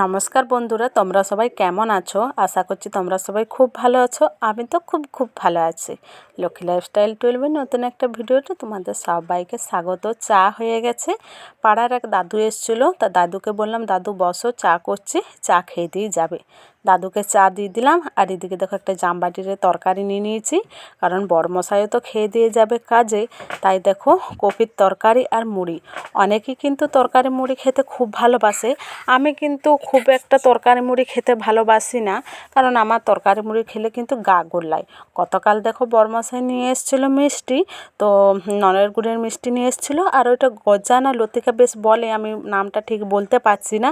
নমস্কার বন্ধুরা, তোমরা সবাই কেমন আছো? আশা করছি তোমরা সবাই খুব ভালো আছো। আমি তো খুব ভালো আছি। লক্ষ্মী লাইফস্টাইল 12 নতুন একটা ভিডিওতে তোমাদের সবাইকে স্বাগত। চা হয়ে গেছে। পাড়ার এক দাদু এসেছিলো, তা দাদুকে বললাম, দাদু বসো, চা করছি, চা খেয়ে দিয়ে যাবে। দাদুকে চা দিয়ে দিলাম। আর এদিকে দেখো একটা জামবাটিরে তরকারি নিয়ে নিয়েছি, কারণ বড়মশাইও তো খেয়ে দিয়ে যাবে কাজে। তাই দেখো কপির তরকারি আর মুড়ি। অনেকেই কিন্তু তরকারি মুড়ি খেতে খুব ভালোবাসে। আমি কিন্তু খুব একটা তরকারি মুড়ি খেতে ভালোবাসি না, কারণ আমার তরকারি মুড়ি খেলে কিন্তু গা গোল্লায়। গতকাল দেখো বড়মশাই নিয়ে এসেছিলো মিষ্টি, তো নলের গুড়ের মিষ্টি নিয়ে এসেছিলো, আর ওইটা গজা না লতিকা বেশ বলে, আমি নামটা ঠিক বলতে পারছি না।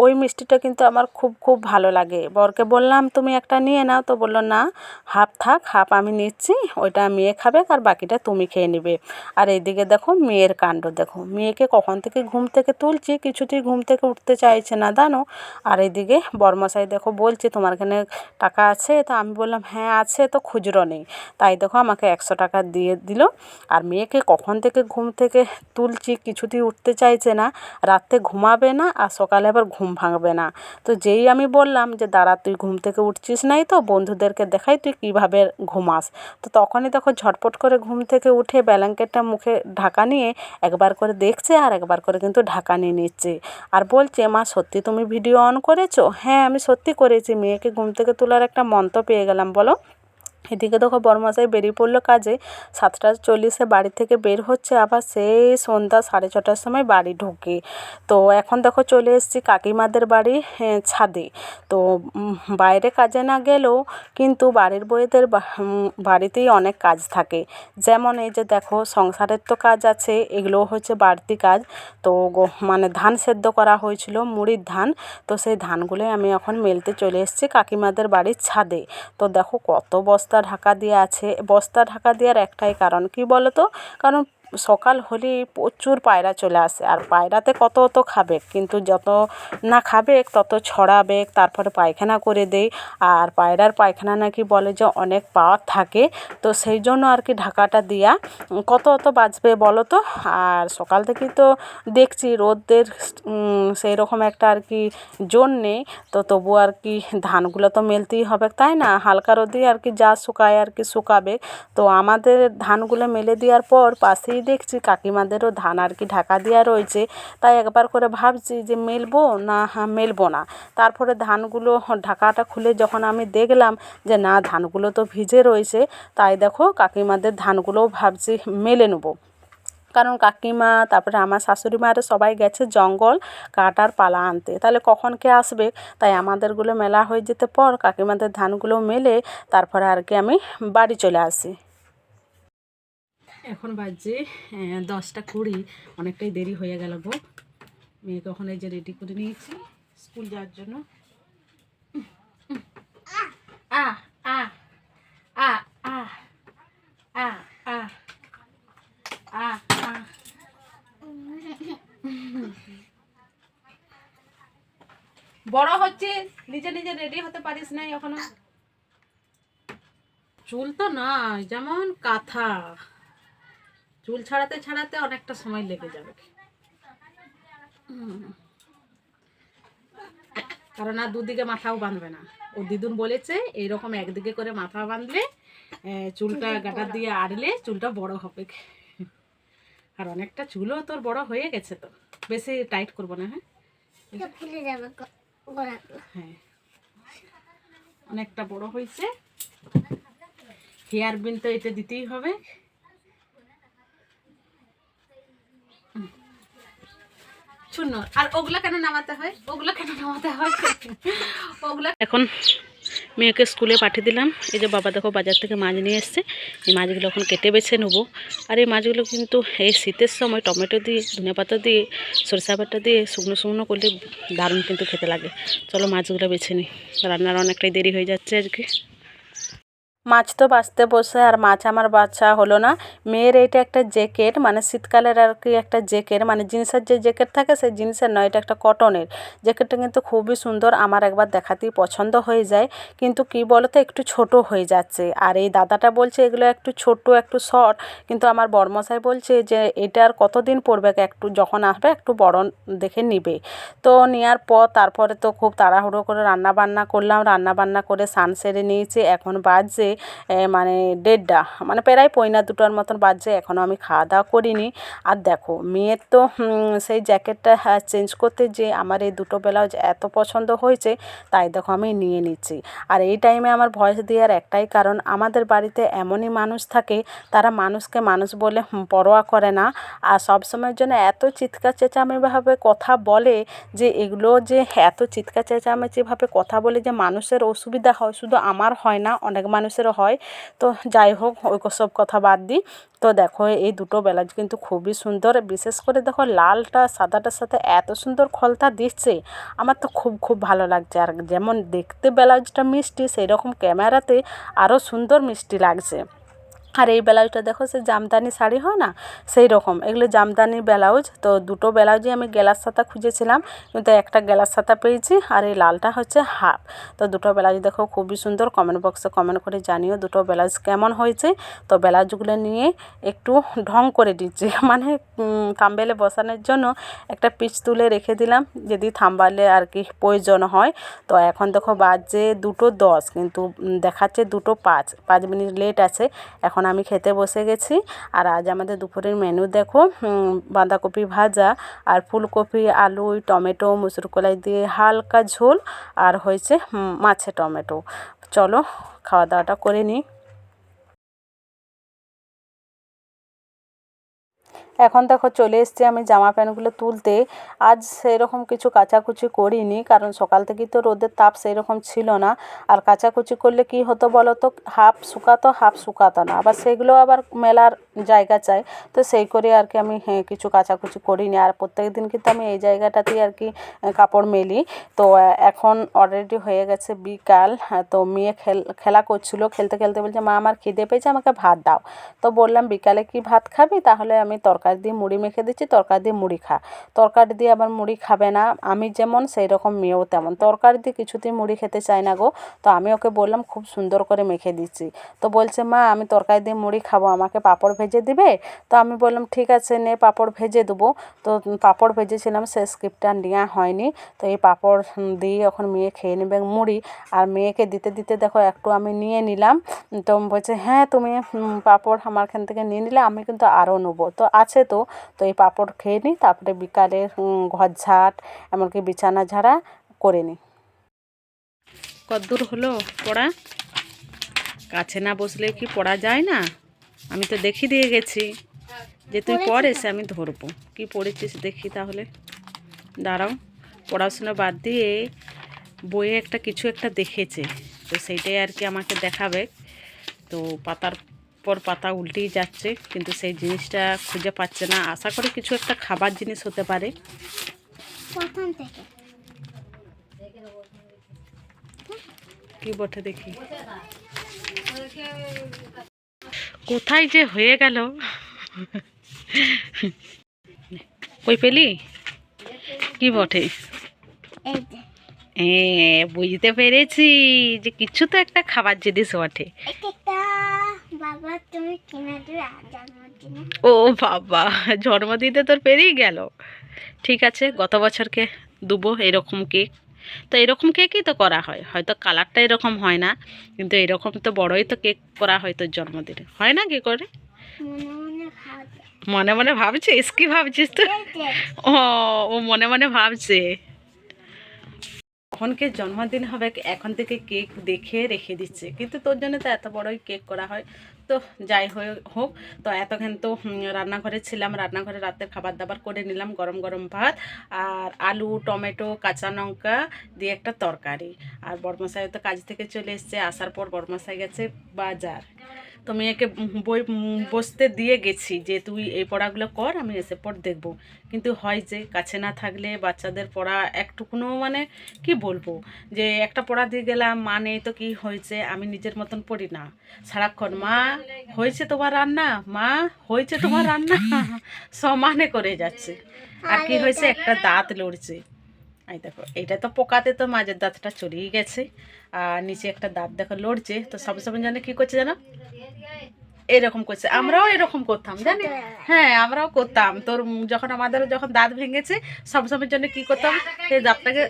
ওই মিষ্টিটা কিন্তু আমার খুব ভালো লাগে। বরকে বললাম তুমি একটা নিয়ে নাও, তো বললো না, হাফ থাক, হাফ আমি নিচ্ছি, ওইটা মেয়ে খাবে আর বাকিটা তুমি খেয়ে নেবে। আর এইদিকে দেখো মেয়ের কাণ্ড দেখো, মেয়েকে কখন থেকে ঘুম থেকে তুলছি, কিছুতেই ঘুম থেকে উঠতে চাইছে না জানো। আর এইদিকে বড়মশাই দেখো বলছে তোমার এখানে টাকা আছে? তো আমি বললাম হ্যাঁ আছে, তো খুচরো নেই। তাই দেখো আমাকে 100 টাকা দিয়ে দিল। আর মেয়েকে কখন থেকে ঘুম থেকে তুলছি, কিছুতেই উঠতে চাইছে না, রাতে ঘুমাবে না, আর সকালে আবার ঘুম ভাঙবে না। তো যেই আমি বললাম যে দাঁড়া, তুই ঘুম থেকে উঠছিস নাই তো, বন্ধুদেরকে দেখাই তুই কীভাবে ঘুমাস। তো তখনই দেখো ঝটপট করে ঘুম থেকে উঠে ব্ল্যাঙ্কেটটা মুখে ঢাকা নিয়ে একবার করে দেখছে, আর একবার করে কিন্তু ঢাকা নিয়ে নিচ্ছে। আর বলছে, মা সত্যি তুমি ভিডিও অন করেছো? হ্যাঁ আমি সত্যি করেছি, মেয়েকে ঘুম থেকে তোলার একটা মন্ত্র পেয়ে গেলাম বলো। এদিকে দেখো বড়মশাই বেরিয়ে পড়লো কাজে। 7:40 বাড়ি থেকে বের হচ্ছে, আবার সেই সন্ধ্যা 6:30টার সময় বাড়ি ঢোকে। তো এখন দেখো চলে এসেছি কাকিমাদের বাড়ি ছাদে। তো বাইরে কাজে না গেলেও কিন্তু বাড়ির বউয়েদের বাড়িতেই অনেক কাজ থাকে। যেমন এই যে দেখো সংসারের তো কাজ আছে, এগুলোও হচ্ছে বাড়তি কাজ। তো মানে ধান সেদ্ধ করা হয়েছিল, মুড়ির ধান, তো সেই ধানগুলোই আমি এখন মেলতে চলে এসেছি কাকিমাদের বাড়ির ছাদে। তো দেখো কত বস্তা ঢাকা দিয়ে আছে। বস্তা ঢাকা দেওয়ার একটাই কারণ, কি বলো তো, কারণ সকাল হলেই প্রচুর পায়রা চলে আসে, আর পায়রাতে কত খাবে, কিন্তু যত না খাবে তত ছড়াবে, তারপরে পায়খানা করে দেয়। আর পায়রার পায়খানা নাকি বলে যে অনেক পাওয়ার থাকে, তো সেই জন্য আর কি ঢাকাটা দেওয়া। কত বাজবে বলো তো। আর সকাল থেকেই তো দেখছি রোদের সেই রকম একটা আর কি জোর নেই, তো তবু আর কি ধানগুলো তো মেলতেই হবে, তাই না? হালকা রোদে আর কি যা শুকায় আর কি শুকাবে। তো আমাদের ধানগুলো মেলে দেওয়ার পর পাশেই দেখছি কাকিমাদেরও ধান আর কি ঢাকা দেওয়া রয়েছে। তাই একবার করে ভাবছি যে মেলবো না মেলবো না। তারপরে ধানগুলো ঢাকাটা খুলে যখন আমি দেখলাম যে না, ধানগুলো তো ভিজে রয়েছে, তাই দেখো কাকিমাদের ধানগুলোও ভাবছি মেলে নেবো। কারণ কাকিমা, তারপরে আমার শাশুড়ি মায়েরা সবাই গেছে জঙ্গল কাটার পালা আনতে, তাহলে কখন কে আসবে। তাই আমাদেরগুলো মেলা হয়ে যেতে পর কাকিমাদের ধানগুলো মেলে তারপরে আর কি আমি বাড়ি চলে আসি। এখন বাজে 10টা 20, অনেকটাই দেরি হয়ে গেল গো। মেয়েকে ওখানে এই যে রেডি করে নিয়েছি স্কুল যাওয়ার জন্য। আ আ আ আ আ আ আ আ বড় হচ্ছে, নিজে রেডি হতে পারিস নাই এখনো। চুল তো নাই, যেমন কাঁথা, চুল ছাড়াতে অনেকটা সময় লেগে যাবে, কারণ আর দুদিকে মাথাও বাঁধবে না। ও দিদুন বলেছে এইরকম একদিকে করে মাথা বাঁধলে চুলটা গাটা দিয়ে আড়লে চুলটা বড় হবে। আর অনেকটা চুলও তোর বড় হয়ে গেছে, তো বেশি টাইট করবো না। হ্যাঁ অনেকটা বড় হয়েছে। হেয়ার বিন তো এটা দিতেই হবে। শুনো, আর ওগুলা কেন নামাতে হয়, ওগুলা এখন মেয়েকে স্কুলে পাঠিয়ে দিলাম। এই যে বাবা দেখো বাজার থেকে মাছ নিয়ে এসছে, এই মাছগুলো এখন কেটে বেছে নেবো। আর এই মাছগুলো কিন্তু এই শীতের সময় টমেটো দিয়ে, ধনেপাতা দিয়ে, সরষা বাটা দিয়ে শুকনো করলে দারুণ কিন্তু খেতে লাগে। চলো মাছগুলো বেছে নিই, রান্নার অনেকটাই দেরি হয়ে যাচ্ছে আজকে। মাছ তো বাছতে বসে আর মাছ আমার বাছা হলো না। মেয়ের এইটা একটা জ্যাকেট, মানে শীতকালের আর কি একটা জ্যাকেট, মানে জিন্সের যে জ্যাকেট থাকে সেই জিন্সের নয়, এটা একটা কটনের। জ্যাকেটটা কিন্তু খুবই সুন্দর, আমার একবার দেখাতেই পছন্দ হয়ে যায়, কিন্তু কি বলো তো একটু ছোট হয়ে যাচ্ছে। আর এই দাদাটা বলছে এগুলো একটু ছোট একটু শর্ট, কিন্তু আমার বড়মশাই বলছে যে এটা আর কতদিন পরবে, একটু যখন আসবে একটু বড় দেখে নিবে। তো নেওয়ার পর তারপরে তো খুব তাড়াহুড়ো করে রান্না বান্না করলাম, রান্না বান্না করে স্নান সেরে নিয়েছি। এখন বাজছে মানে 1:30, মানে প্রায় পৌনে 2টার মতন বাজছে, এখনও আমি খাওয়া দাওয়া করিনি। আর দেখো মেয়ের তো সেই জ্যাকেটটা চেঞ্জ করতে যে আমার এই দুটো ব্লাউজ এত পছন্দ হয়েছে, তাই দেখো আমি নিয়ে নিচ্ছি। আর এই টাইমে আমার ভয়েস দেওয়ার একটাই কারণ, আমাদের বাড়িতে এমনই মানুষ থাকে, তারা মানুষকে মানুষ বলে পরোয়া করে না, আর সবসময়ের জন্য এত চিৎকার চেঁচামেচিভাবে কথা বলে যে এগুলো যে এত চিৎকার চেঁচামেচিভাবে কথা বলে যে মানুষের অসুবিধা হয়, শুধু আমার হয় না অনেক মানুষেরও হয়। তো যাই হোক ওই সব কথা বাদ দিই। তো দেখো এই দুটো ব্লাউজ কিন্তু খুবই সুন্দর, বিশেষ করে দেখো লালটা সাদাটার সাথে এত সুন্দর খলতা দিচ্ছে, আমার তো খুব খুব ভালো লাগছে। আর যেমন দেখতে ব্লাউজটা মিষ্টি, সেই রকম ক্যামেরাতে আরও সুন্দর মিষ্টি লাগছে। আর এই ব্লাউজটা দেখো সে জামদানি শাড়ি হয় না, সেই রকম এগুলো জামদানি ব্লাউজ। তো দুটো ব্লাউজই আমি গলার সাথে খুঁজেছিলাম, কিন্তু একটা গলার সাথে পেয়েছি, আর এই লালটা হচ্ছে হাফ। তো দুটো ব্লাউজ দেখো খুবই সুন্দর, কমেন্ট বক্সে কমেন্ট করে জানিও দুটো ব্লাউজ কেমন হয়েছে। তো ব্লাউজগুলো নিয়ে একটু ঢং করে দিচ্ছি মানে থাম্বনেলে বসানোর জন্য একটা পিচ তুলে রেখে দিলাম, যদি থাম্বনেলে আর কি প্রয়োজন হয়। তো এখন দেখো বাজে 2:10, কিন্তু দেখাচ্ছে 2:05, 5 মিনিট লেট আছে। এখন আমি খেতে বসে গেছি। আর আজ আমাদের দুপুরের মেনু দেখো, বাঁধাকপি ভাজা আর ফুলকপি আলু টমেটো মুসুর কলাই দিয়ে হালকা ঝোল, আর হয়েছে মাছে টমেটো। চলো খাওয়া দাওয়াটা করে নিই। এখন দেখো চলে এসেছি আমি জামা প্যান্টগুলো তুলতে। আজ সেরকম কিছু কাচাকুচি করিনি, কারণ সকাল থেকেই তো রোদের তাপ সেই রকম ছিল না। আর কাচাকুচি করলে কি হতো বলো তো, হাফ শুকাতো হাফ শুকাতো না, আবার সেগুলো আবার মেলার জায়গা চাই। তো সেই করে আর কি আমি কিছু কাচাকুচি করিনি। আর প্রত্যেক দিন কিন্তু আমি এই জায়গাটাতেই আর কি কাপড় মেলি। তো এখন অলরেডি হয়ে গেছে বিকাল। তো মেয়ে খেলা করছিল, খেলতে খেলতে বলছে মা আমার খিদে পেয়েছে, আমাকে ভাত দাও। তো বললাম বিকালে কি ভাত খাবি, তাহলে আমি তরকারি দিয়ে মুড়ি মেখে দিচ্ছি, তরকারি দিয়ে মুড়ি খা। তরকারি দিয়ে আবার মুড়ি খাবে না, আমি যেমন সেই রকম মেয়েও তেমন, তরকারি দিয়ে কিছুতেই মুড়ি খেতে চায় না গো। তো আমি ওকে বললাম খুব সুন্দর করে মেখে দিচ্ছি। তো বলছে মা আমি তরকারি দিয়ে মুড়ি খাবো, আমাকে পাঁপড় ভেজে দিবে। তো আমি বললাম ঠিক আছে নে পাঁপড় ভেজে দেবো। তো পাঁপড় ভেজেছিলাম, সে স্ক্রিপ্টটা নেওয়া হয়নি। তো এই পাঁপড় দিয়ে এখন মেয়ে খেয়ে নেবে মুড়ি। আর মেয়েকে দিতে দিতে দেখো একটু আমি নিয়ে নিলাম। তো বলছে হ্যাঁ তুমি পাঁপড় আমারখান থেকে নিয়ে নিলে, আমি কিন্তু আরও নেবো, তো আছে তো। তো এই পাঁপড় খেয়ে নিই, তারপরে বিকালে ঘর ঝাঁট এমনকি বিছানা ঝাড়া করে নিই। কদ্দূর হলো পড়া? কাছে না বসলে কি পড়া যায় না? আমি তো দেখিয়ে দিয়ে গেছি যে তুই পড়, এসে আমি ধরবো কি পড়েছিস দেখি তাহলে। দাঁড়াও, পড়াশোনা বাদ দিয়ে বইয়ে একটা কিছু একটা দেখেছে, তো সেইটাই আর কি আমাকে দেখাবে। তো পাতার পর পাতা উল্টেই যাচ্ছে, কিন্তু সেই জিনিসটা খুঁজে পাচ্ছে না। আশা করি কিছু একটা খাবার জিনিস হতে পারে। কি বটে দেখি, কোথায় যে হয়ে গেল। কই পেলি? কি বটে? বুঝতে পেরেছি যে কিছু তো একটা খাবার জিনিস বটে। ও বাবা, জন্মদিনে তোর পেরিয়ে গেল। ঠিক আছে, গত বছরকে দেবো এরকম কেক। তো এরকম কেকই তো করা হয়, হয়তো কালারটা এরকম হয় না, কিন্তু এরকম তো বড়ই তো কেক করা হয় তোর জন্মদিনে, হয় না কি করে? মনে মনে ভাবছিস? কি ভাবছিস তুই? ও ও মনে মনে ভাবছে কখনকে জন্মদিন হবে, এখন থেকে কেক দেখে রেখে দিচ্ছে, কিন্তু তোর জন্য তো এত বড়ই কেক করা হয়। তো যাই হোক, তো এতক্ষণ তো রান্নাঘরে ছিলাম, রান্নাঘরে রাতের খাবার দাবার করে নিলাম, গরম গরম ভাত আর আলু টমেটো কাঁচা লঙ্কা দিয়ে একটা তরকারি। আর বড়মশাই তো কাজ থেকে চলে এসছে, আসার পর বড়মশাই গেছে বাজার। তো মেয়েকে বই বসতে দিয়ে গেছি যে তুই এই পড়াগুলো কর, আমি এসে পর দেখবো। কিন্তু হয় যে কাছে না থাকলে বাচ্চাদের পড়া একটুকুনো মানে কি বলবো, যে একটা পড়া দিয়ে গেলাম মানে তো কি হয়েছে, আমি নিজের মতন পড়ি না। সারাক্ষণ মা হয়েছে তোমার রান্না, মা হয়েছে তোমার রান্না, সমানে করে যাচ্ছে। আর কি হয়েছে, একটা দাঁত লড়ছে। এই দেখো, এইটা তো পোকাতে তো মাঝের দাঁতটা চলেই গেছে, আর নিচে একটা দাঁত দেখো লড়ছে। তো সব সময় জানে কি করছে জানো, এরকম করছে। আমরাও এরকম করতাম জানি, হ্যাঁ আমরাও করতাম। তোর যখন আমাদের যখন দাঁত ভেঙেছে সব সময়ের জন্য কি করতাম, এই দাঁতটাকে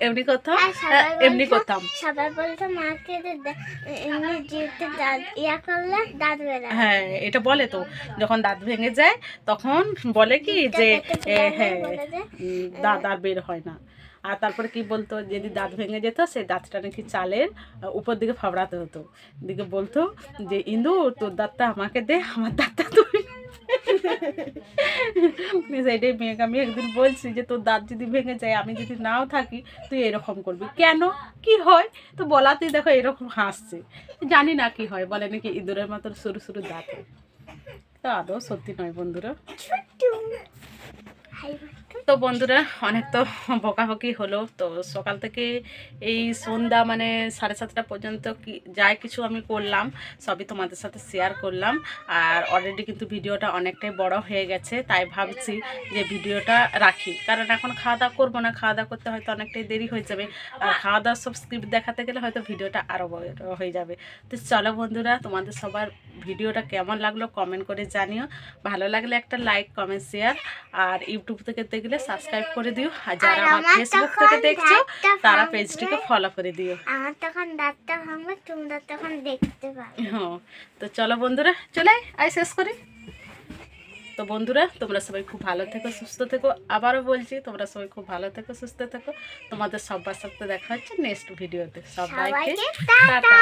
এমনি করতাম, এমনি করতাম। সবাই বলতো মাকে এমনি জিতে দাঁত ইয়া করলে দাঁত বেরোয়। হ্যাঁ এটা বলে তো, যখন দাঁত ভেঙে যায় তখন বলে কি যে হ্যাঁ দাঁত আর বের হয় না। আর তারপরে কি বলতো, যদি দাঁত ভেঙে যেত সেই দাঁতটা নাকি চালের উপর দিকে ফাবড়াতে হতো, দিকে বলতো যে ইন্দু তোর দাঁতটা আমাকে দে, আমার দাঁতটা তুই। সেইটাই মেয়েকে আমি একদিন বলছি যে তোর দাঁত যদি ভেঙে যায়, আমি যদি নাও থাকি, তুই এরকম করবি কেন, কি হয়? তো বলাতেই দেখো এরকম হাসছে। জানি না কি হয়, বলে নাকি ইঁদুরের মতন সরু সরু দাঁত। তো আদৌ সত্যি নয় বন্ধুরা। তো বন্ধুরা অনেক তো বকাবকি হলো। তো সকাল থেকে এই সন্ধ্যা মানে 7:30 পর্যন্ত কি যাই কিছু আমি করলাম সবই তোমাদের সাথে শেয়ার করলাম। আর অলরেডি কিন্তু ভিডিওটা অনেকটাই বড় হয়ে গেছে, তাই ভাবছি যে ভিডিওটা রাখি, কারণ এখন খাওয়া দাওয়া করবো না, খাওয়া দাওয়া করতে হয়তো অনেকটাই দেরি হয়ে যাবে, আর খাওয়া দাওয়া সব স্ক্রিপ্ট দেখাতে গেলে হয়তো ভিডিওটা আরও বড় হয়ে যাবে। তো চলো বন্ধুরা, তোমাদের সবার ভিডিওটা কেমন লাগলো কমেন্ট করে জানিও। ভালো লাগলে একটা লাইক কমেন্ট শেয়ার, আর ইউটিউব থেকে দেখলে সাবস্ক্রাইব করে দিও, আর যারা আমার ফেসবুক থেকে দেখছো তারা পেজটিকে ফলো করে দিও। আমার তখন দাঁতটা ভাঙবে, তোমরা তখন দেখতে পাবে। হ্যাঁ তো চলো বন্ধুরা, চলে আই শেষ করি। তো বন্ধুরা তোমরা সবাই খুব ভালো থেকো, সুস্থ থেকো। আবারও বলছি তোমরা সবাই খুব ভালো থেকো, সুস্থ থেকো। তোমাদের সবার সাথে দেখা হচ্ছে নেক্সট ভিডিওতে। সবাইকে টাটা।